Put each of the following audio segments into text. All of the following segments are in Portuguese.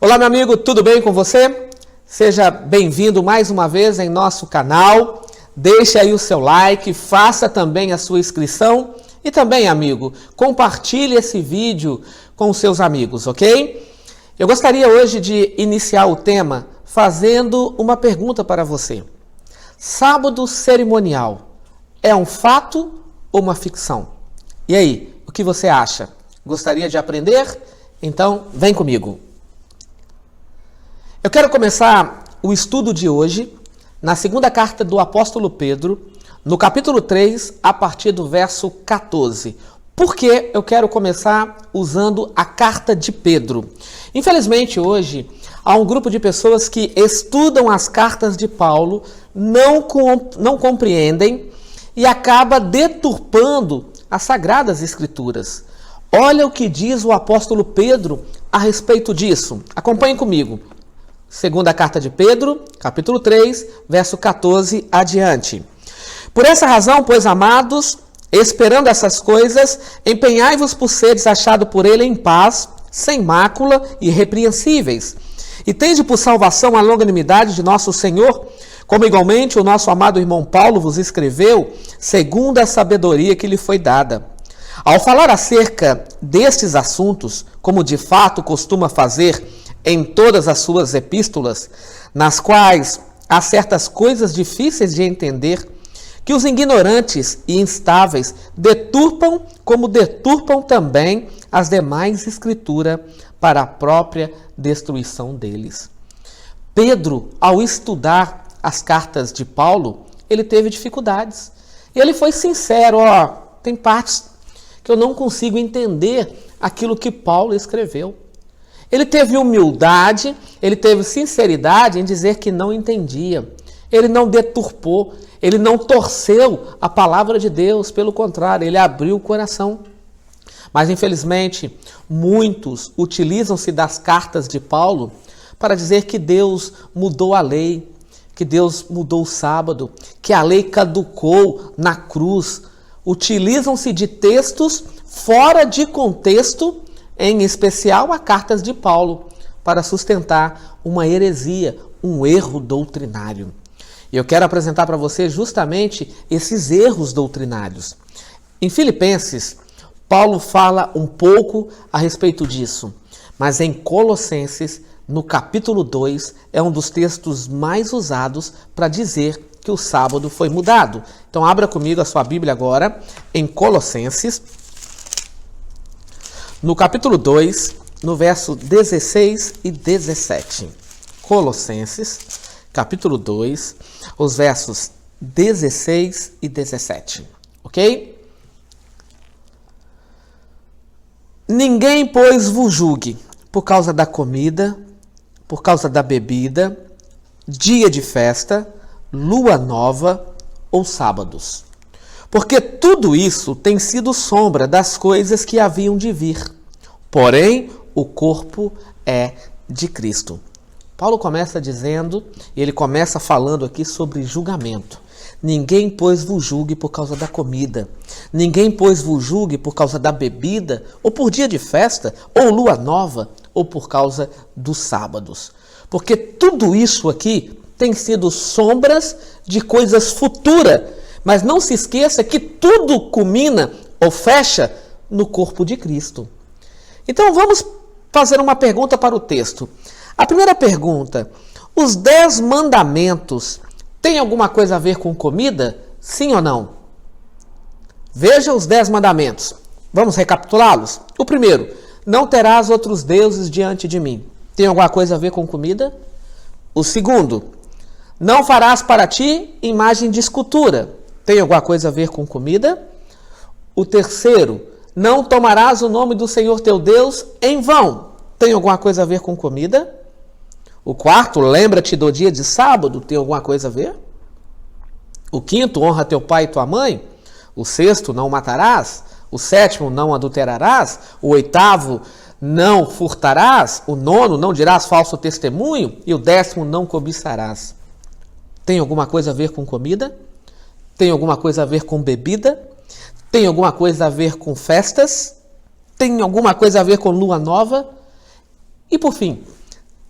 Olá, meu amigo, tudo bem com você? Seja bem-vindo mais uma vez em nosso canal. Deixe aí o seu like, faça também a sua inscrição e também, amigo, compartilhe esse vídeo com os seus amigos, ok? Eu gostaria hoje de iniciar o tema fazendo uma pergunta para você. Sábado cerimonial é um fato ou uma ficção? E aí, o que você acha? Gostaria de aprender? Então, vem comigo. Eu quero começar o estudo de hoje na segunda carta do apóstolo Pedro, no capítulo 3, a partir do verso 14. Por que eu quero começar usando a carta de Pedro? Infelizmente, hoje, há um grupo de pessoas que estudam as cartas de Paulo, não compreendem e acaba deturpando as Sagradas Escrituras. Olha o que diz o apóstolo Pedro a respeito disso. Acompanhe comigo. Segunda carta de Pedro, capítulo 3, verso 14 adiante. Por essa razão, pois, amados, esperando essas coisas, empenhai-vos por seres achados por ele em paz, sem mácula e irrepreensíveis. E tende por salvação a longanimidade de nosso Senhor, como igualmente o nosso amado irmão Paulo vos escreveu, segundo a sabedoria que lhe foi dada. Ao falar acerca destes assuntos, como de fato costuma fazer em todas as suas epístolas, nas quais há certas coisas difíceis de entender, que os ignorantes e instáveis deturpam, como deturpam também as demais escrituras para a própria destruição deles. Pedro, ao estudar as cartas de Paulo, ele teve dificuldades. E ele foi sincero, tem partes que eu não consigo entender aquilo que Paulo escreveu. Ele teve humildade, ele teve sinceridade em dizer que não entendia. Ele não deturpou, ele não torceu a palavra de Deus, pelo contrário, ele abriu o coração. Mas, infelizmente, muitos utilizam-se das cartas de Paulo para dizer que Deus mudou a lei, que Deus mudou o sábado, que a lei caducou na cruz. Utilizam-se de textos fora de contexto, em especial a cartas de Paulo, para sustentar uma heresia, um erro doutrinário. E eu quero apresentar para você justamente esses erros doutrinários. Em Filipenses, Paulo fala um pouco a respeito disso, mas em Colossenses, no capítulo 2, é um dos textos mais usados para dizer que o sábado foi mudado. Então abra comigo a sua Bíblia agora, em Colossenses, no capítulo 2, no verso 16 e 17. Colossenses, capítulo 2, os versos 16 e 17. Ok? Ninguém, pois, vos julgue por causa da comida, por causa da bebida, dia de festa, lua nova ou sábados. Porque tudo isso tem sido sombra das coisas que haviam de vir. Porém, o corpo é de Cristo. Paulo começa dizendo, e ele começa falando aqui sobre julgamento. Ninguém, pois, vos julgue por causa da comida. Ninguém, pois, vos julgue por causa da bebida, ou por dia de festa, ou lua nova, ou por causa dos sábados. Porque tudo isso aqui tem sido sombras de coisas futuras. Mas não se esqueça que tudo culmina ou fecha no corpo de Cristo. Então vamos fazer uma pergunta para o texto. A primeira pergunta: os 10 mandamentos têm alguma coisa a ver com comida? Sim ou não? Veja os 10 mandamentos. Vamos recapitulá-los? O primeiro: não terás outros deuses diante de mim. Tem alguma coisa a ver com comida? O segundo: não farás para ti imagem de escultura. Tem alguma coisa a ver com comida? O terceiro: não tomarás o nome do Senhor teu Deus em vão. Tem alguma coisa a ver com comida? O quarto: lembra-te do dia de sábado. Tem alguma coisa a ver? O quinto: honra teu pai e tua mãe. O sexto: não matarás. O sétimo: não adulterarás. O oitavo: não furtarás. O nono: não dirás falso testemunho. E o 10º: não cobiçarás. Tem alguma coisa a ver com comida? Tem alguma coisa a ver com bebida? Tem alguma coisa a ver com festas? Tem alguma coisa a ver com lua nova? E por fim,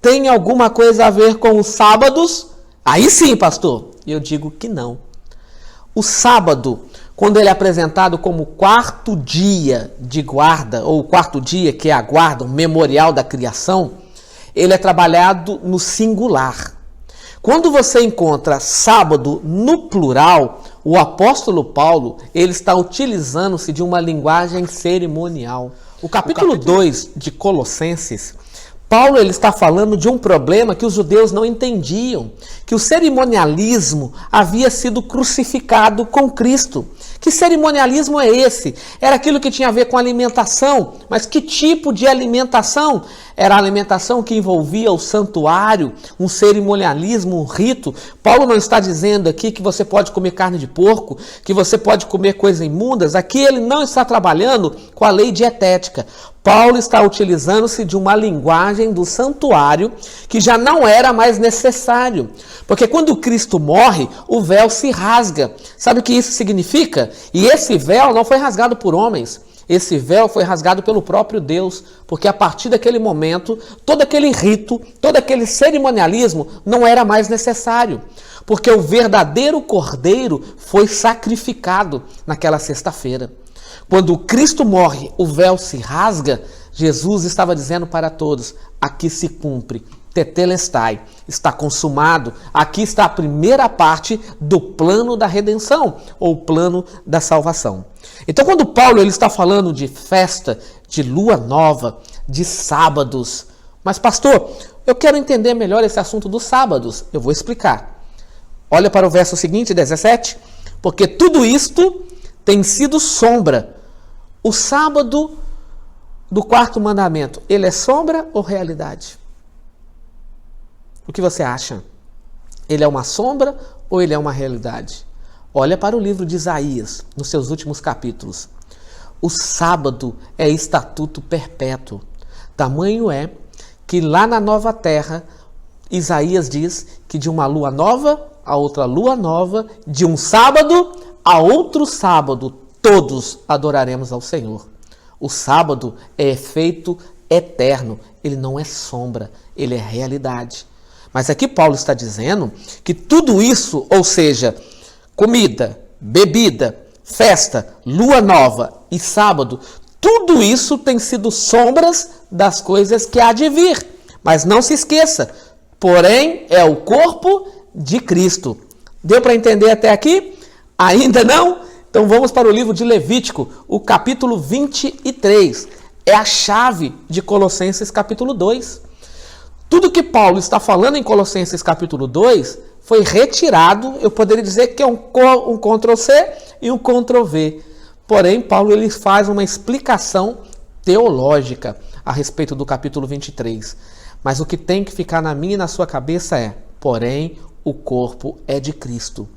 tem alguma coisa a ver com os sábados? Aí sim, pastor. E eu digo que não. O sábado, quando ele é apresentado como quarto dia de guarda, ou o quarto dia que é a guarda, o memorial da criação, ele é trabalhado no singular. Quando você encontra sábado no plural, o apóstolo Paulo, ele está utilizando-se de uma linguagem cerimonial. O capítulo 2 de Colossenses, Paulo ele está falando de um problema que os judeus não entendiam, que o cerimonialismo havia sido crucificado com Cristo. Que cerimonialismo é esse? Era aquilo que tinha a ver com alimentação, mas que tipo de alimentação? Era a alimentação que envolvia o santuário, um cerimonialismo, um rito. Paulo não está dizendo aqui que você pode comer carne de porco, que você pode comer coisas imundas. Aqui ele não está trabalhando com a lei dietética. Paulo está utilizando-se de uma linguagem do santuário que já não era mais necessário. Porque quando Cristo morre, o véu se rasga. Sabe o que isso significa? E esse véu não foi rasgado por homens. Esse véu foi rasgado pelo próprio Deus. Porque a partir daquele momento, todo aquele rito, todo aquele cerimonialismo não era mais necessário. Porque o verdadeiro cordeiro foi sacrificado naquela sexta-feira. Quando Cristo morre, o véu se rasga, Jesus estava dizendo para todos, aqui se cumpre, tetelestai, está consumado, aqui está a primeira parte do plano da redenção, ou plano da salvação. Então quando Paulo ele está falando de festa, de lua nova, de sábados, mas pastor, eu quero entender melhor esse assunto dos sábados, eu vou explicar. Olha para o verso seguinte, 17, porque tudo isto tem sido sombra. O sábado do quarto mandamento, ele é sombra ou realidade? O que você acha? Ele é uma sombra ou ele é uma realidade? Olha para o livro de Isaías, nos seus últimos capítulos. O sábado é estatuto perpétuo. Tamanho é que lá na nova terra, Isaías diz que de uma lua nova a outra lua nova, de um sábado a outro sábado, todos adoraremos ao Senhor. O sábado é efeito eterno, ele não é sombra, ele é realidade. Mas aqui Paulo está dizendo que tudo isso, ou seja, comida, bebida, festa, lua nova e sábado, tudo isso tem sido sombras das coisas que há de vir. Mas não se esqueça, porém é o corpo de Cristo. Deu para entender até aqui? Ainda não? Então vamos para o livro de Levítico, o capítulo 23. É a chave de Colossenses capítulo 2. Tudo que Paulo está falando em Colossenses capítulo 2 foi retirado, eu poderia dizer que é um Ctrl+C e um Ctrl+V. Porém, Paulo ele faz uma explicação teológica a respeito do capítulo 23. Mas o que tem que ficar na minha e na sua cabeça é, porém, o corpo é de Cristo.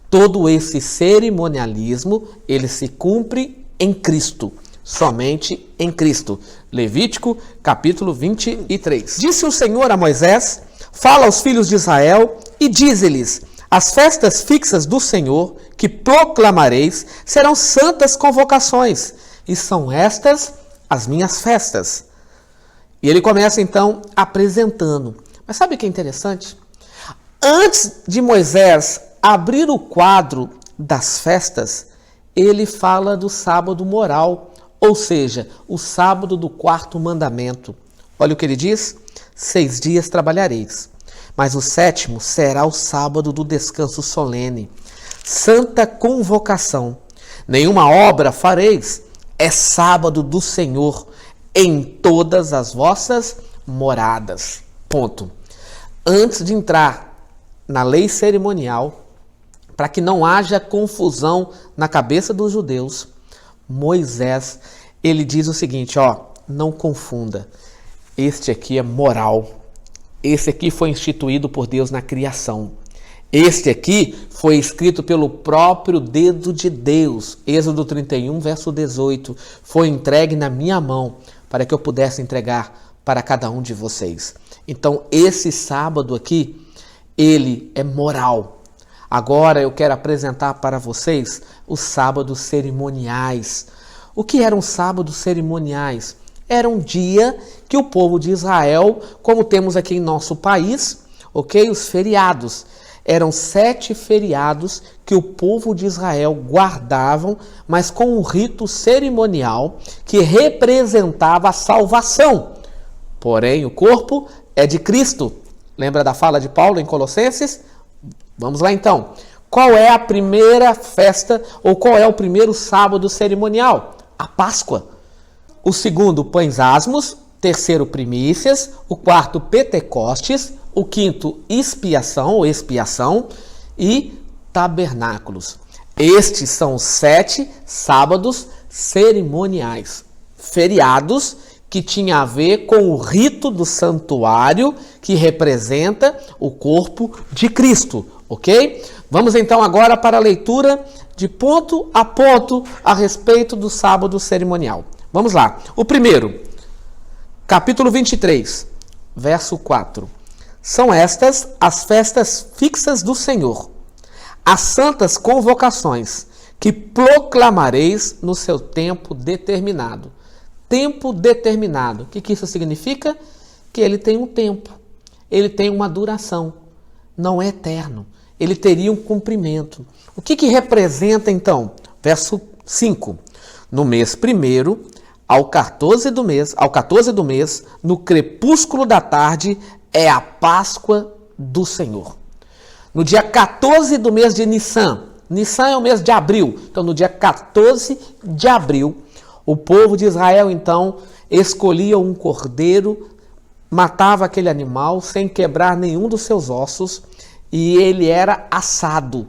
Todo esse cerimonialismo, ele se cumpre em Cristo, somente em Cristo. Levítico, capítulo 23. Disse o Senhor a Moisés, fala aos filhos de Israel e dize-lhes, as festas fixas do Senhor, que proclamareis, serão santas convocações, e são estas as minhas festas. E ele começa então apresentando. Mas sabe o que é interessante? Antes de Moisés abrir o quadro das festas, ele fala do sábado moral, ou seja, o sábado do quarto mandamento. Olha o que ele diz: 6 dias trabalhareis, mas o 7º será o sábado do descanso solene, santa convocação. Nenhuma obra fareis, é sábado do Senhor em todas as vossas moradas. Ponto. Antes de entrar na lei cerimonial, para que não haja confusão na cabeça dos judeus, Moisés, ele diz o seguinte, não confunda, este aqui é moral, esse aqui foi instituído por Deus na criação, este aqui foi escrito pelo próprio dedo de Deus, Êxodo 31, verso 18, foi entregue na minha mão, para que eu pudesse entregar para cada um de vocês. Então, esse sábado aqui, ele é moral. Agora eu quero apresentar para vocês os sábados cerimoniais. O que eram sábados cerimoniais? era um dia que o povo de Israel, como temos aqui em nosso país, ok? Os feriados. Eram 7 feriados que o povo de Israel guardavam, mas com um rito cerimonial que representava a salvação. Porém, o corpo é de Cristo. Lembra da fala de Paulo em Colossenses? Vamos lá então. Qual é a primeira festa ou qual é o primeiro sábado cerimonial? A Páscoa. O segundo, pães asmos. Terceiro, primícias. O quarto, Pentecostes. O quinto, expiação ou expiação. E tabernáculos. Estes são os 7 sábados cerimoniais. Feriados que tinha a ver com o rito do santuário que representa o corpo de Cristo, ok? Vamos então agora para a leitura de ponto a ponto a respeito do sábado cerimonial. Vamos lá. O primeiro, capítulo 23, verso 4. São estas as festas fixas do Senhor, as santas convocações que proclamareis no seu tempo determinado. Tempo determinado. O que isso significa? Que ele tem um tempo, ele tem uma duração, não é eterno. Ele teria um cumprimento. O que representa então? Verso 5. No mês primeiro, ao 14 do mês, no crepúsculo da tarde, é a Páscoa do Senhor. No dia 14 do mês de Nissan, Nissan é o mês de abril, então no dia 14 de abril, o povo de Israel então escolhia um cordeiro, matava aquele animal sem quebrar nenhum dos seus ossos e ele era assado.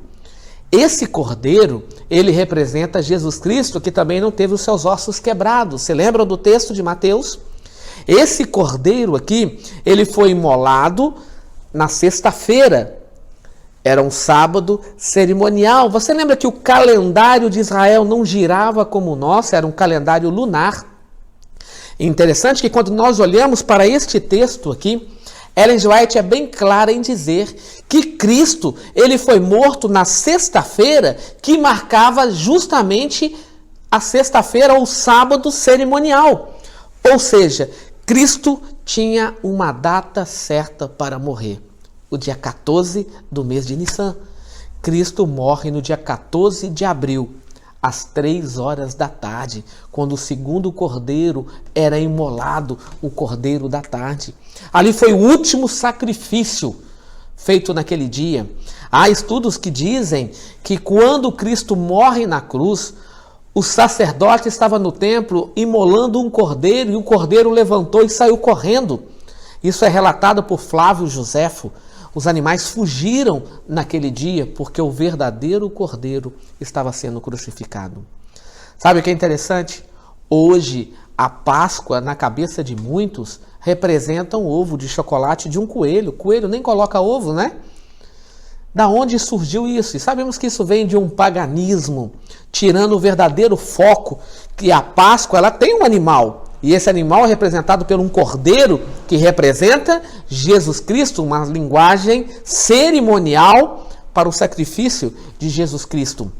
Esse cordeiro, ele representa Jesus Cristo, que também não teve os seus ossos quebrados. Você lembra do texto de Mateus? Esse cordeiro aqui, ele foi imolado na sexta-feira. Era um sábado cerimonial. Você lembra que o calendário de Israel não girava como o nosso, era um calendário lunar. Interessante que quando nós olhamos para este texto aqui, Ellen G. White é bem clara em dizer que Cristo, ele foi morto na sexta-feira, que marcava justamente a sexta-feira ou o sábado cerimonial. Ou seja, Cristo tinha uma data certa para morrer. O dia 14 do mês de Nissan. Cristo morre no dia 14 de abril, às 3 horas da tarde, quando o segundo cordeiro era imolado, o cordeiro da tarde. Ali foi o último sacrifício feito naquele dia. Há estudos que dizem que quando Cristo morre na cruz, o sacerdote estava no templo imolando um cordeiro e o cordeiro levantou e saiu correndo. Isso é relatado por Flávio Joséfo. Os animais fugiram naquele dia porque o verdadeiro cordeiro estava sendo crucificado. Sabe o que é interessante? Hoje, a Páscoa, na cabeça de muitos, representa um ovo de chocolate de um coelho. O coelho nem coloca ovo, né? Da onde surgiu isso? E sabemos que isso vem de um paganismo, tirando o verdadeiro foco, que a Páscoa ela tem um animal. E esse animal é representado por um cordeiro que representa Jesus Cristo, uma linguagem cerimonial para o sacrifício de Jesus Cristo.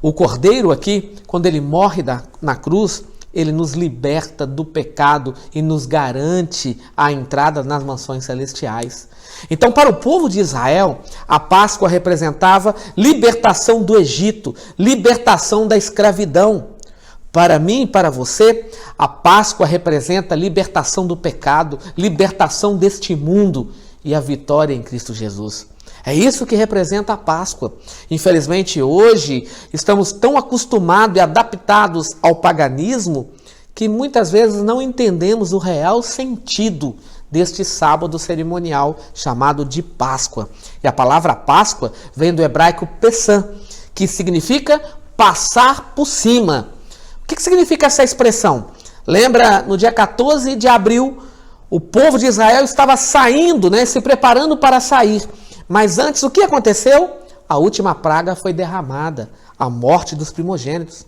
O cordeiro aqui, quando ele morre na cruz, ele nos liberta do pecado e nos garante a entrada nas mansões celestiais. Então, para o povo de Israel, a Páscoa representava libertação do Egito, libertação da escravidão. Para mim e para você, a Páscoa representa a libertação do pecado, libertação deste mundo e a vitória em Cristo Jesus. É isso que representa a Páscoa. Infelizmente, hoje, estamos tão acostumados e adaptados ao paganismo que muitas vezes não entendemos o real sentido deste sábado cerimonial chamado de Páscoa. E a palavra Páscoa vem do hebraico Pessah, que significa passar por cima. O que significa essa expressão? Lembra, no dia 14 de abril, o povo de Israel estava saindo, se preparando para sair. Mas antes, o que aconteceu? A última praga foi derramada, a morte dos primogênitos.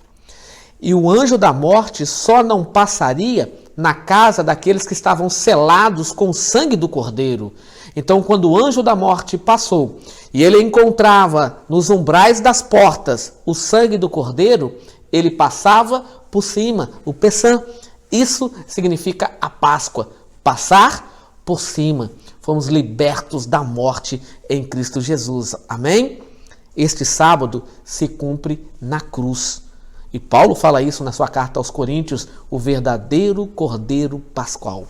E o anjo da morte só não passaria na casa daqueles que estavam selados com o sangue do cordeiro. Então, quando o anjo da morte passou e ele encontrava nos umbrais das portas o sangue do cordeiro, ele passava por cima, o Pessah. Isso significa a Páscoa, passar por cima. Fomos libertos da morte em Cristo Jesus. Amém? Este sábado se cumpre na cruz. E Paulo fala isso na sua carta aos Coríntios, o verdadeiro Cordeiro Pascual,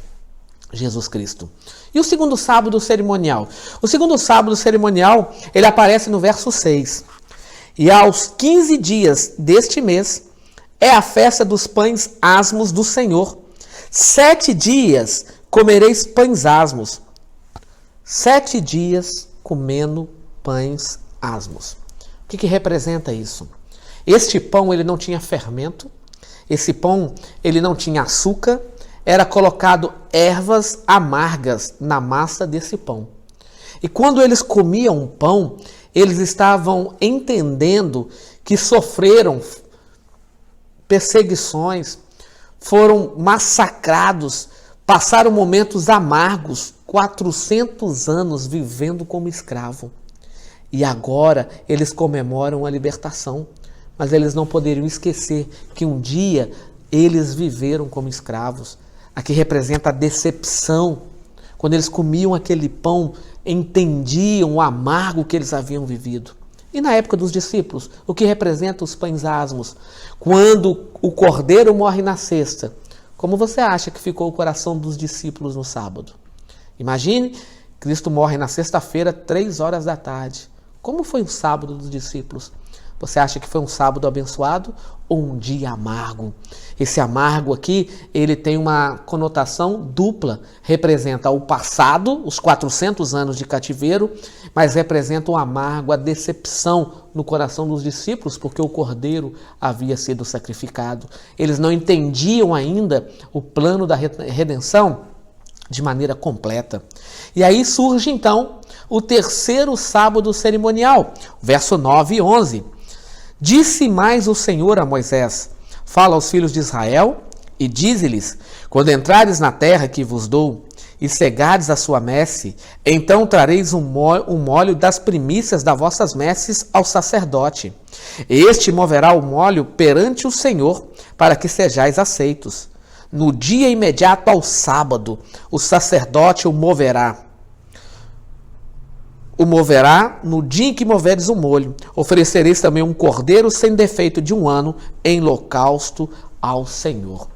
Jesus Cristo. E o segundo sábado cerimonial? O segundo sábado cerimonial, ele aparece no verso 6. E aos 15 dias deste mês é a festa dos pães asmos do Senhor. 7 dias comereis pães asmos. 7 dias comendo pães asmos. O que representa isso? Este pão ele não tinha fermento, esse pão ele não tinha açúcar, era colocado ervas amargas na massa desse pão. E quando eles comiam o pão, eles estavam entendendo que sofreram perseguições, foram massacrados, passaram momentos amargos, 400 anos vivendo como escravo. E agora eles comemoram a libertação. Mas eles não poderiam esquecer que um dia eles viveram como escravos. Aqui representa a decepção. Quando eles comiam aquele pão, entendiam o amargo que eles haviam vivido. E na época dos discípulos, o que representa os pães asmos? Quando o cordeiro morre na sexta, como você acha que ficou o coração dos discípulos no sábado? Imagine, Cristo morre na sexta-feira, 3 horas da tarde. Como foi o sábado dos discípulos? Você acha que foi um sábado abençoado ou um dia amargo? Esse amargo aqui, ele tem uma conotação dupla. Representa o passado, os 400 anos de cativeiro, mas representa o amargo, a decepção no coração dos discípulos, porque o cordeiro havia sido sacrificado. Eles não entendiam ainda o plano da redenção de maneira completa. E aí surge então o terceiro sábado cerimonial, verso 9 e 11. Disse mais o Senhor a Moisés: fala aos filhos de Israel e dize-lhes: quando entrares na terra que vos dou e cegares a sua messe, então trareis um molho das primícias das vossas messes ao sacerdote. Este moverá o molho perante o Senhor, para que sejais aceitos. No dia imediato ao sábado, o sacerdote o moverá. O moverá no dia em que moveres o molho. Oferecereis também um cordeiro sem defeito de 1 ano em holocausto ao Senhor.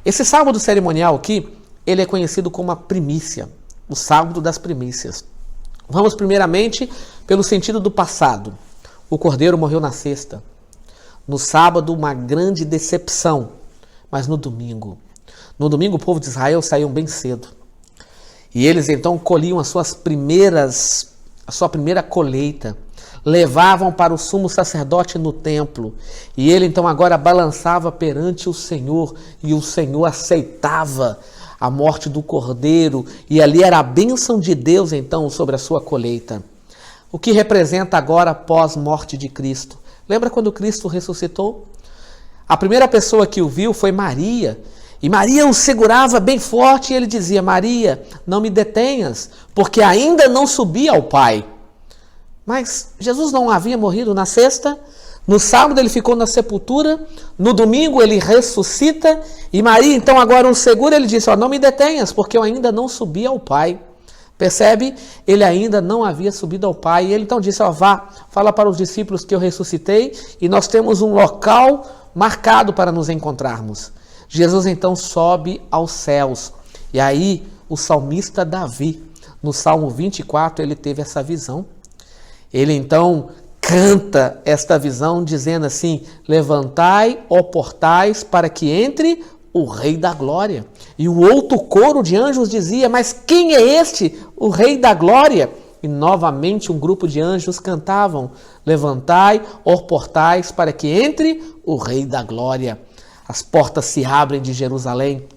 Esse sábado cerimonial aqui, ele é conhecido como a primícia, o sábado das primícias. Vamos primeiramente pelo sentido do passado. O cordeiro morreu na sexta. No sábado, uma grande decepção. Mas no domingo o povo de Israel saiu bem cedo. E eles então colhiam a sua primeira colheita, levavam para o sumo sacerdote no templo, e ele então agora balançava perante o Senhor, e o Senhor aceitava a morte do cordeiro, e ali era a bênção de Deus então sobre a sua colheita. O que representa agora a pós-morte de Cristo? Lembra quando Cristo ressuscitou? A primeira pessoa que o viu foi Maria, e Maria o segurava bem forte e ele dizia: Maria, não me detenhas, porque ainda não subi ao Pai. Mas Jesus não havia morrido na sexta, no sábado ele ficou na sepultura, no domingo ele ressuscita, e Maria então agora o segura, ele disse: não me detenhas, porque eu ainda não subi ao Pai. Percebe? Ele ainda não havia subido ao Pai, e ele então disse: vá, fala para os discípulos que eu ressuscitei, e nós temos um local marcado para nos encontrarmos. Jesus então sobe aos céus, e aí o salmista Davi, no Salmo 24, ele teve essa visão. Ele então canta esta visão dizendo assim: levantai, ó portais, para que entre o Rei da Glória. E o outro coro de anjos dizia: mas quem é este, o Rei da Glória? E novamente um grupo de anjos cantavam: levantai, ó portais, para que entre o Rei da Glória. As portas se abrem de Jerusalém,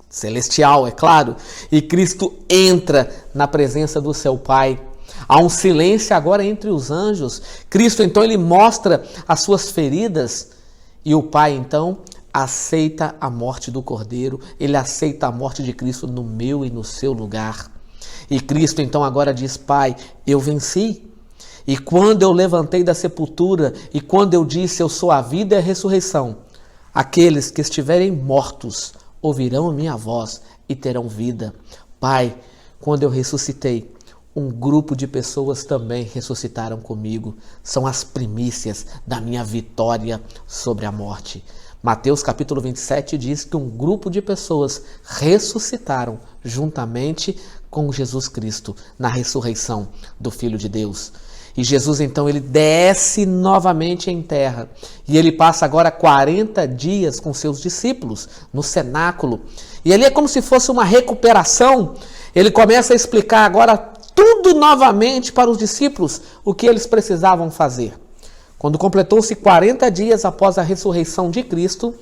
celestial, é claro, e Cristo entra na presença do seu Pai. Há um silêncio agora entre os anjos. Cristo, então, ele mostra as suas feridas, e o Pai, então, aceita a morte do Cordeiro, ele aceita a morte de Cristo no meu e no seu lugar. E Cristo, então, agora diz: Pai, eu venci. E quando eu levantei da sepultura, e quando eu disse: eu sou a vida e a ressurreição, aqueles que estiverem mortos ouvirão a minha voz e terão vida. Pai, quando eu ressuscitei, um grupo de pessoas também ressuscitaram comigo. São as primícias da minha vitória sobre a morte. Mateus capítulo 27 diz que um grupo de pessoas ressuscitaram juntamente com Jesus Cristo na ressurreição do Filho de Deus. E Jesus então ele desce novamente em terra e ele passa agora 40 dias com seus discípulos no cenáculo. E ali é como se fosse uma recuperação. Ele começa a explicar agora tudo novamente para os discípulos o que eles precisavam fazer. Quando completou-se 40 dias após a ressurreição de Cristo,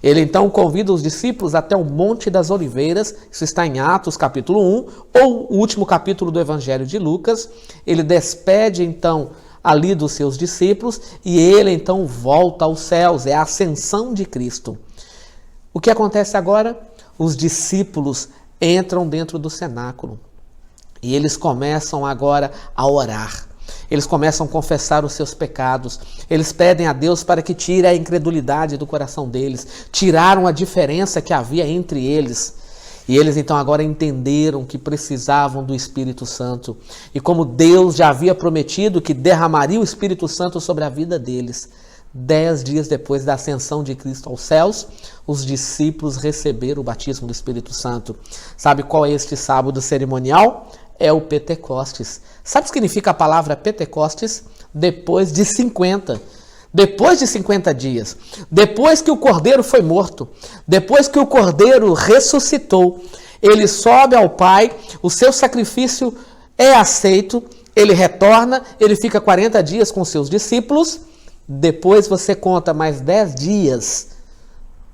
ele então convida os discípulos até o Monte das Oliveiras. Isso está em Atos capítulo 1, ou o último capítulo do Evangelho de Lucas. Ele despede então ali dos seus discípulos e ele então volta aos céus. É a ascensão de Cristo. O que acontece agora? Os discípulos entram dentro do cenáculo e eles começam agora a orar. Eles começam a confessar os seus pecados. Eles pedem a Deus para que tire a incredulidade do coração deles. Tiraram a diferença que havia entre eles. E eles então agora entenderam que precisavam do Espírito Santo. E como Deus já havia prometido que derramaria o Espírito Santo sobre a vida deles, 10 dias depois da ascensão de Cristo aos céus, os discípulos receberam o batismo do Espírito Santo. Sabe qual é este sábado cerimonial? É o Pentecostes. Sabe o que significa a palavra Pentecostes? Depois de 50. Depois de 50 dias. Depois que o Cordeiro foi morto. Depois que o Cordeiro ressuscitou. Ele sobe ao Pai. O seu sacrifício é aceito. Ele retorna. Ele fica 40 dias com seus discípulos. Depois você conta mais 10 dias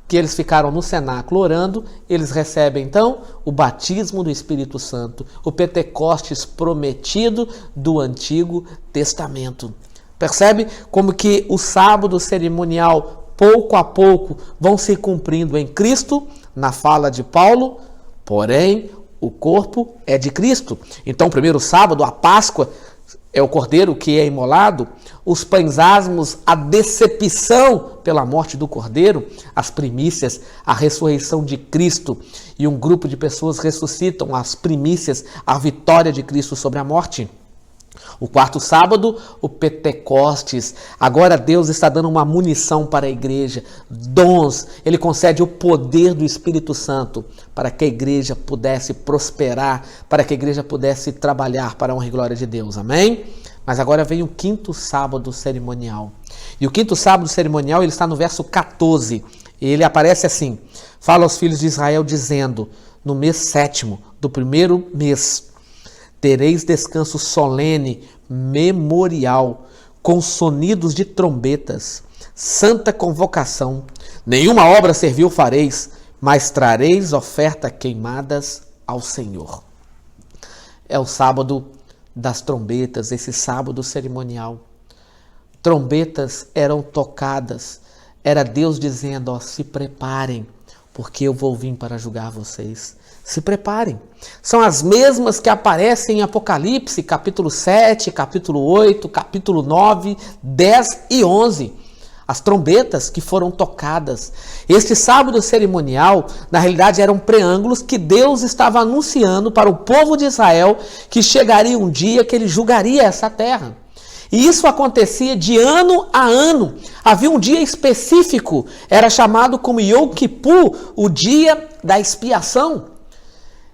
que eles ficaram no cenáculo orando, eles recebem então o batismo do Espírito Santo, o Pentecostes prometido do Antigo Testamento. Percebe como que o sábado cerimonial, pouco a pouco, vão se cumprindo em Cristo, na fala de Paulo, porém o corpo é de Cristo. Então o primeiro sábado, a Páscoa, é o cordeiro que é imolado, os pães asmos, a decepção pela morte do cordeiro, as primícias, a ressurreição de Cristo, e um grupo de pessoas ressuscitam as primícias, a vitória de Cristo sobre a morte. O quarto sábado, o Pentecostes. Agora Deus está dando uma munição para a igreja, dons. Ele concede o poder do Espírito Santo para que a igreja pudesse prosperar, para que a igreja pudesse trabalhar para a honra e glória de Deus. Amém? Mas agora vem o quinto sábado cerimonial. E o quinto sábado cerimonial, ele está no verso 14. E ele aparece assim: fala aos filhos de Israel dizendo, no mês 7º do primeiro mês, tereis descanso solene, memorial, com sonidos de trombetas, santa convocação. Nenhuma obra servil fareis, mas trareis oferta queimadas ao Senhor. É o sábado das trombetas, esse sábado cerimonial. Trombetas eram tocadas, era Deus dizendo, ó, se preparem, porque eu vou vir para julgar vocês. Se preparem. São as mesmas que aparecem em Apocalipse, capítulo 7, capítulo 8, capítulo 9, 10 e 11. As trombetas que foram tocadas. Este sábado cerimonial, na realidade, eram preâmbulos que Deus estava anunciando para o povo de Israel que chegaria um dia que ele julgaria essa terra. E isso acontecia de ano a ano. Havia um dia específico, era chamado como Yom Kippur, o dia da expiação.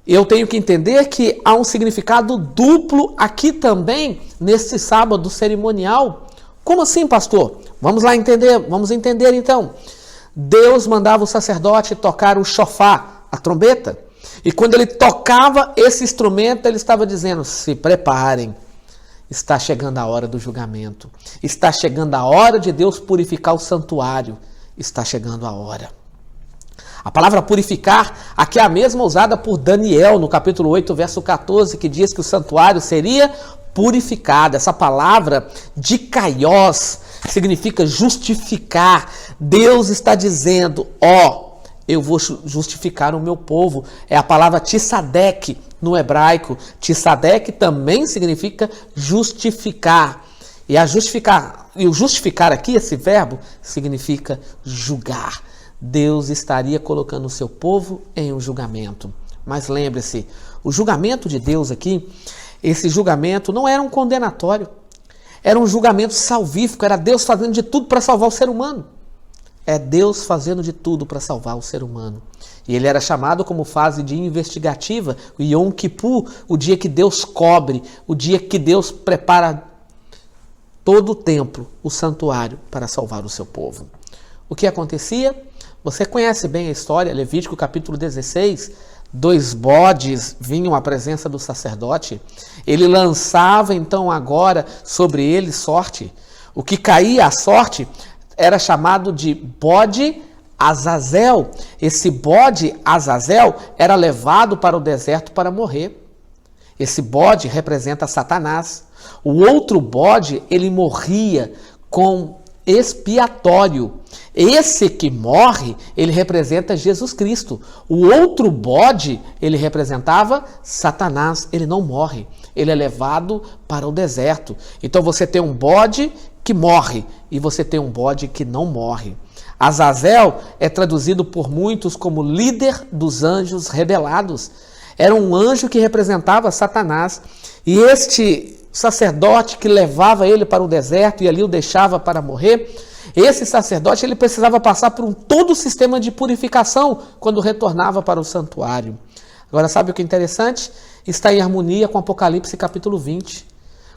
Eu tenho que entender que há um significado duplo aqui também, nesse sábado cerimonial. Como assim, pastor? Vamos lá entender, vamos entender então. Deus mandava o sacerdote tocar o shofar, a trombeta. E quando ele tocava esse instrumento, ele estava dizendo, se preparem. Está chegando a hora do julgamento. Está chegando a hora de Deus purificar o santuário. Está chegando a hora. A palavra purificar, aqui é a mesma usada por Daniel, no capítulo 8, verso 14, que diz que o santuário seria purificado. Essa palavra, dikaios, significa justificar. Deus está dizendo, ó, eu vou justificar o meu povo. É a palavra tsadek no hebraico. Tsadek também significa justificar. E o justificar aqui, esse verbo, significa julgar. Deus estaria colocando o seu povo em um julgamento. Mas lembre-se, o julgamento de Deus aqui, esse julgamento não era um condenatório, era um julgamento salvífico, era Deus fazendo de tudo para salvar o ser humano. É Deus fazendo de tudo para salvar o ser humano. E ele era chamado como fase de investigativa, o Yom Kippur, o dia que Deus cobre, o dia que Deus prepara todo o templo, o santuário, para salvar o seu povo. O que acontecia? Você conhece bem a história, Levítico capítulo 16, 2 bodes vinham à presença do sacerdote, ele lançava então agora sobre ele sorte. O que caía à sorte era chamado de bode Azazel. Esse bode Azazel era levado para o deserto para morrer. Esse bode representa Satanás. O outro bode, ele morria com expiatório. Esse que morre, ele representa Jesus Cristo. O outro bode, ele representava Satanás. Ele não morre, ele é levado para o deserto. Então você tem um bode que morre e você tem um bode que não morre. Azazel é traduzido por muitos como líder dos anjos rebelados. Era um anjo que representava Satanás. E este sacerdote que levava ele para o deserto e ali o deixava para morrer, esse sacerdote ele precisava passar por todo o sistema de purificação quando retornava para o santuário. Agora, sabe o que é interessante? Está em harmonia com Apocalipse capítulo 20,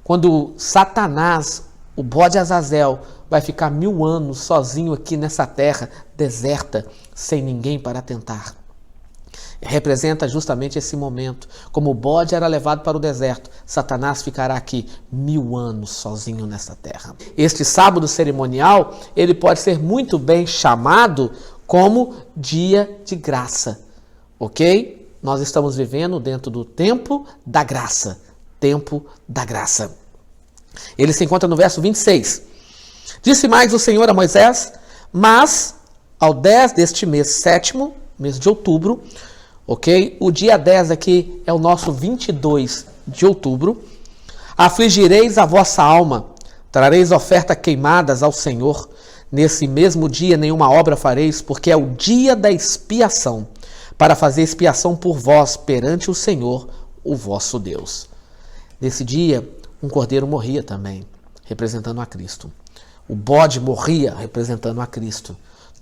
quando Satanás, o bode Azazel, vai ficar 1000 anos sozinho aqui nessa terra deserta, sem ninguém para tentar. Representa justamente esse momento. Como o bode era levado para o deserto, Satanás ficará aqui 1000 anos sozinho nessa terra. Este sábado cerimonial, ele pode ser muito bem chamado como dia de graça, ok? Nós estamos vivendo dentro do tempo da graça. Tempo da graça. Ele se encontra no verso 26. Disse mais o Senhor a Moisés, mas ao 10 deste mês, 7º, mês de outubro, ok? O dia 10 aqui é o nosso 22 de outubro. Afligireis a vossa alma, trareis oferta queimadas ao Senhor. Nesse mesmo dia nenhuma obra fareis, porque é o dia da expiação, para fazer expiação por vós perante o Senhor, o vosso Deus. Nesse dia, um cordeiro morria também, representando a Cristo. O bode morria, representando a Cristo.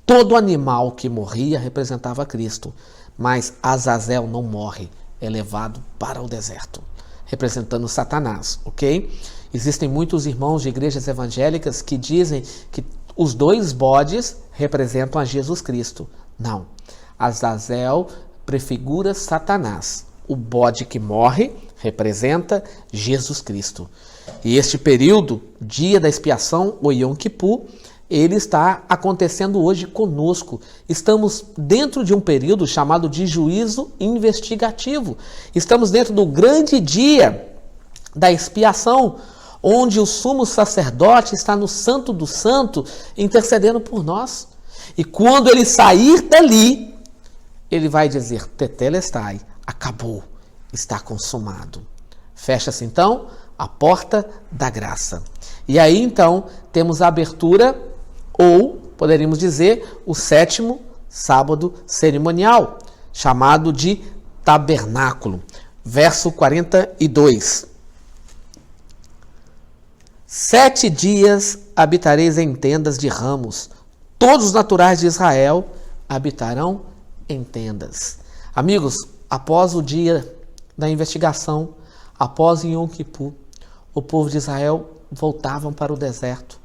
Todo animal que morria representava a Cristo. Mas Azazel não morre, é levado para o deserto, representando Satanás, ok? Existem muitos irmãos de igrejas evangélicas que dizem que os 2 bodes representam a Jesus Cristo. Não, Azazel prefigura Satanás. O bode que morre representa Jesus Cristo. E este período, dia da expiação, o Yom Kippur, ele está acontecendo hoje conosco. Estamos dentro de um período chamado de juízo investigativo. Estamos dentro do grande dia da expiação, onde o sumo sacerdote está no Santo do Santo intercedendo por nós. E quando ele sair dali, ele vai dizer, tetelestai, acabou, está consumado. Fecha-se então a porta da graça. E aí então temos a abertura, ou poderíamos dizer o 7º sábado cerimonial, chamado de tabernáculo. Verso 42. 7 dias habitareis em tendas de ramos, todos os naturais de Israel habitarão em tendas. Amigos, após o dia da investigação, após Yom Kippur, o povo de Israel voltavam para o deserto,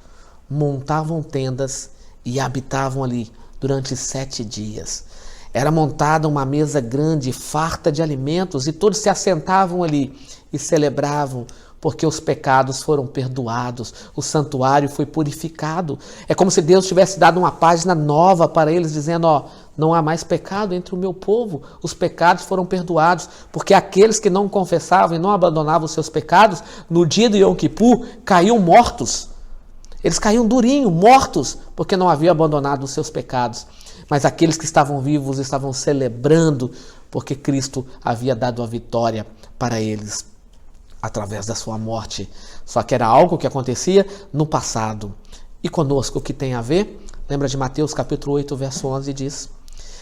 montavam tendas e habitavam ali durante 7 dias. Era montada uma mesa grande, farta de alimentos, e todos se assentavam ali e celebravam, porque os pecados foram perdoados, o santuário foi purificado. É como se Deus tivesse dado uma página nova para eles, dizendo, ó, não há mais pecado entre o meu povo, os pecados foram perdoados, porque aqueles que não confessavam e não abandonavam os seus pecados, no dia do Yom Kippur, caíam mortos. Eles caíam durinho, mortos, porque não haviam abandonado os seus pecados. Mas aqueles que estavam vivos estavam celebrando, porque Cristo havia dado a vitória para eles através da sua morte. Só que era algo que acontecia no passado. E conosco, o que tem a ver? Lembra de Mateus capítulo 8, verso 11, diz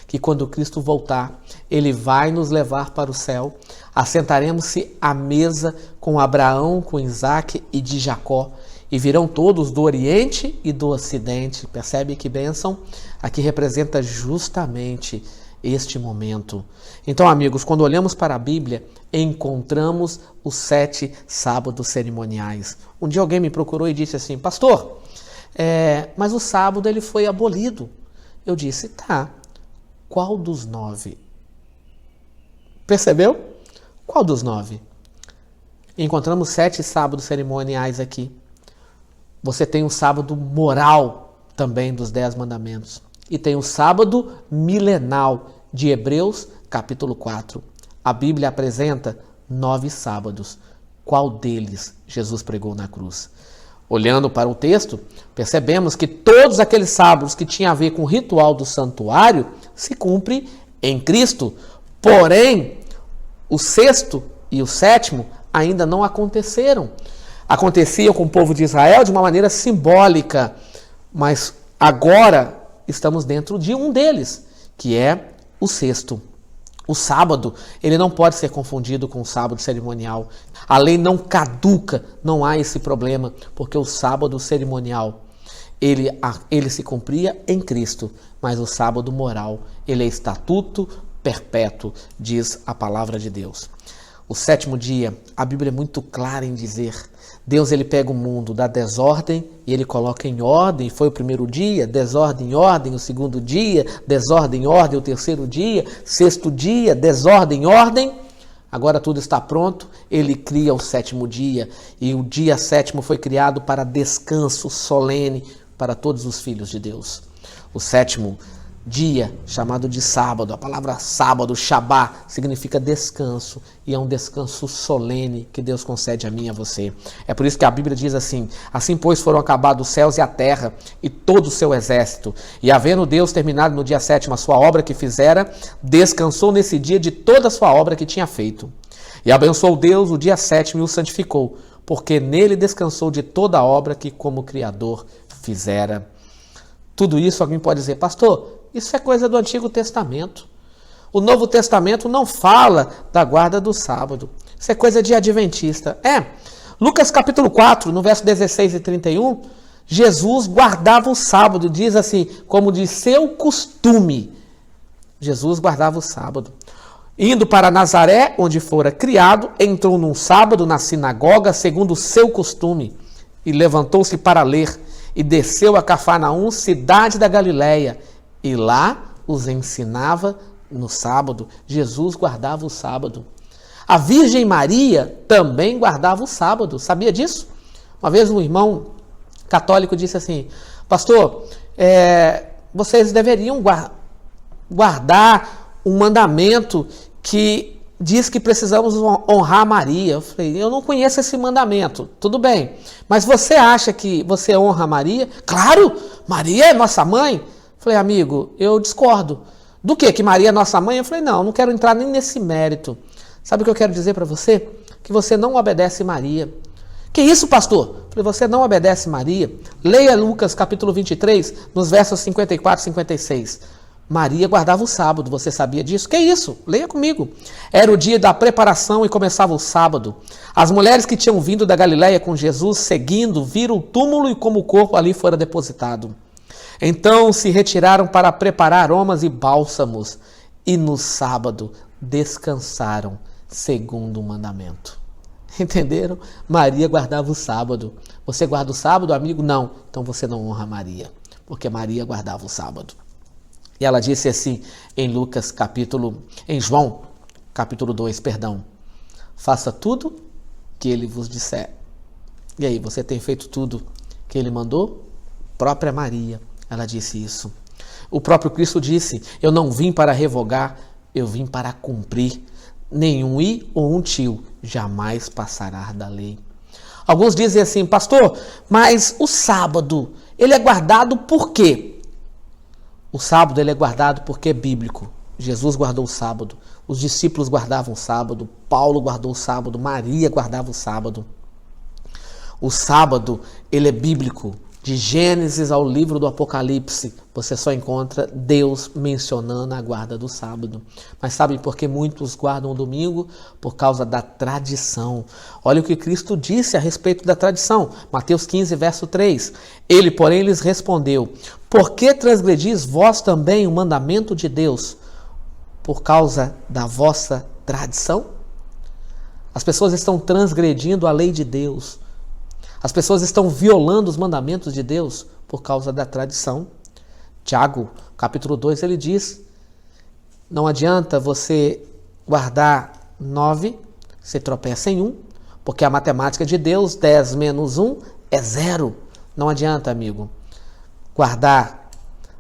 que quando Cristo voltar, ele vai nos levar para o céu, assentaremos-se à mesa com Abraão, com Isaac e de Jacó, e virão todos do Oriente e do Ocidente. Percebe que bênção? Aqui representa justamente este momento. Então, amigos, quando olhamos para a Bíblia, encontramos os 7 sábados cerimoniais. Um dia alguém me procurou e disse assim: pastor, mas o sábado ele foi abolido. Eu disse: tá, qual dos 9? Percebeu? Qual dos 9? Encontramos 7 sábados cerimoniais aqui. Você tem o sábado moral também dos 10 mandamentos. E tem o sábado milenal de Hebreus, capítulo 4. A Bíblia apresenta 9 sábados. Qual deles Jesus pregou na cruz? Olhando para o texto, percebemos que todos aqueles sábados que tinham a ver com o ritual do santuário se cumpre em Cristo. Porém, o 6º e o 7º ainda não aconteceram. Aconteciam com o povo de Israel de uma maneira simbólica, mas agora estamos dentro de um deles, que é o 6º. O sábado, ele não pode ser confundido com o sábado cerimonial. A lei não caduca, não há esse problema, porque o sábado cerimonial, ele se cumpria em Cristo, mas o sábado moral, ele é estatuto perpétuo, diz a palavra de Deus. O 7º dia, a Bíblia é muito clara em dizer, Deus ele pega o mundo da desordem e ele coloca em ordem. Foi o primeiro dia, desordem em ordem, o segundo dia, desordem em ordem, o terceiro dia, 6º dia, desordem em ordem. Agora tudo está pronto, ele cria o 7º dia e o dia 7º foi criado para descanso solene para todos os filhos de Deus. O 7º dia, chamado de sábado, a palavra sábado, Shabá, significa descanso, e é um descanso solene que Deus concede a mim e a você. É por isso que a Bíblia diz assim: assim pois foram acabados os céus e a terra e todo o seu exército, e havendo Deus terminado no dia 7º a sua obra que fizera, descansou nesse dia de toda a sua obra que tinha feito. E abençoou Deus o dia 7º e o santificou, porque nele descansou de toda a obra que como Criador fizera. Tudo isso alguém pode dizer: pastor, isso é coisa do Antigo Testamento. O Novo Testamento não fala da guarda do sábado. Isso é coisa de adventista. Lucas capítulo 4, no verso 16 e 31, Jesus guardava o sábado, diz assim, como de seu costume. Jesus guardava o sábado. Indo para Nazaré, onde fora criado, entrou num sábado na sinagoga, segundo o seu costume, e levantou-se para ler, e desceu a Cafarnaum, cidade da Galileia, e lá os ensinava no sábado. Jesus guardava o sábado. A Virgem Maria também guardava o sábado. Sabia disso? Uma vez um irmão católico disse assim: pastor, vocês deveriam guardar um mandamento que diz que precisamos honrar Maria. Eu falei: eu não conheço esse mandamento. Tudo bem, mas você acha que você honra Maria? Claro, Maria é nossa mãe. Falei: amigo, eu discordo. Do que? Que Maria é nossa mãe? Eu falei: não quero entrar nem nesse mérito. Sabe o que eu quero dizer para você? Que você não obedece Maria. Que isso, pastor? Eu falei: você não obedece Maria. Leia Lucas capítulo 23, nos versos 54 e 56. Maria guardava o sábado, você sabia disso? Que isso? Leia comigo. Era o dia da preparação e começava o sábado. As mulheres que tinham vindo da Galileia com Jesus, seguindo, viram o túmulo e como o corpo ali fora depositado. Então se retiraram para preparar aromas e bálsamos, e no sábado descansaram, segundo o mandamento. Entenderam? Maria guardava o sábado. Você guarda o sábado, amigo? Não. Então você não honra Maria, porque Maria guardava o sábado. E ela disse assim em João, capítulo 2, faça tudo que ele vos disser. E aí, você tem feito tudo que ele mandou? Própria Maria, ela disse isso. O próprio Cristo disse: eu não vim para revogar, eu vim para cumprir. Nenhum i ou um tio jamais passará da lei. Alguns dizem assim: pastor, mas o sábado, ele é guardado por quê? O sábado ele é guardado porque é bíblico. Jesus guardou o sábado, os discípulos guardavam o sábado, Paulo guardou o sábado, Maria guardava o sábado. O sábado ele é bíblico De Gênesis ao livro do Apocalipse, você só encontra Deus mencionando a guarda do sábado. Mas sabe por que muitos guardam o domingo? Por causa da tradição. Olha o que Cristo disse a respeito da tradição. Mateus 15, verso 3. Ele, porém, lhes respondeu: por que transgredis vós também o mandamento de Deus? Por causa da vossa tradição? As pessoas estão transgredindo a lei de Deus. As pessoas estão violando os mandamentos de Deus por causa da tradição. Tiago, capítulo 2, ele diz: não adianta você guardar 9, você tropeça em 1, porque a matemática de Deus, 10 menos 1 é 0. Não adianta, amigo, guardar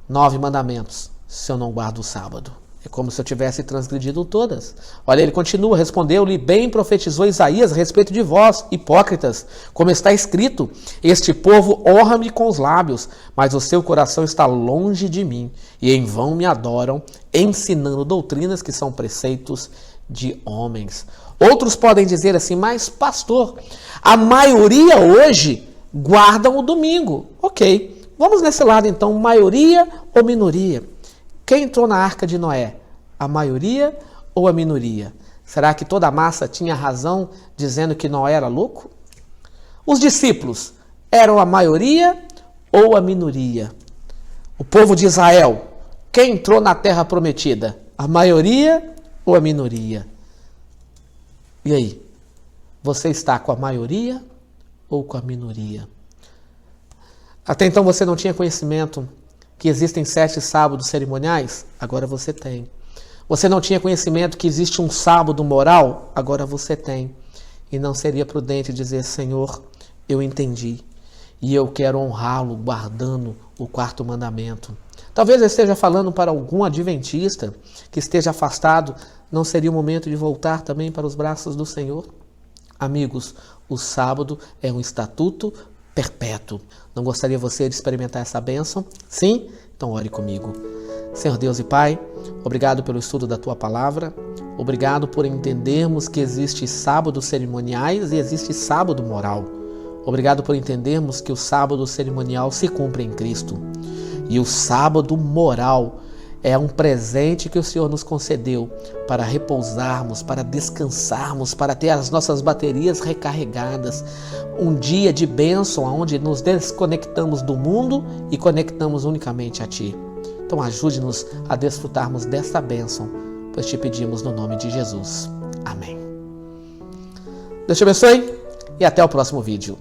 9 mandamentos se eu não guardo o sábado. É como se eu tivesse transgredido todas. Olha, ele continua, respondeu-lhe: bem profetizou Isaías a respeito de vós, hipócritas, como está escrito: este povo honra-me com os lábios, mas o seu coração está longe de mim, e em vão me adoram, ensinando doutrinas que são preceitos de homens. Outros podem dizer assim: mas pastor, a maioria hoje guardam o domingo. Ok, vamos nesse lado então, maioria ou minoria? Quem entrou na arca de Noé? A maioria ou a minoria? Será que toda a massa tinha razão dizendo que Noé era louco? Os discípulos eram a maioria ou a minoria? O povo de Israel, quem entrou na terra prometida? A maioria ou a minoria? E aí? Você está com a maioria ou com a minoria? Até então você não tinha conhecimento que existem 7 sábados cerimoniais? Agora você tem. Você não tinha conhecimento que existe um sábado moral? Agora você tem. E não seria prudente dizer: Senhor, eu entendi e eu quero honrá-lo guardando o 4º mandamento. Talvez eu esteja falando para algum adventista que esteja afastado. Não seria o momento de voltar também para os braços do Senhor? Amigos, o sábado é um estatuto perpétuo. Não gostaria você de experimentar essa bênção? Sim? Então ore comigo. Senhor Deus e Pai, obrigado pelo estudo da Tua Palavra. Obrigado por entendermos que existe sábados cerimoniais e existe sábado moral. Obrigado por entendermos que o sábado cerimonial se cumpre em Cristo. E o sábado moral é um presente que o Senhor nos concedeu para repousarmos, para descansarmos, para ter as nossas baterias recarregadas. Um dia de bênção onde nos desconectamos do mundo e conectamos unicamente a Ti. Então ajude-nos a desfrutarmos desta bênção, pois te pedimos no nome de Jesus. Amém. Deus te abençoe e até o próximo vídeo.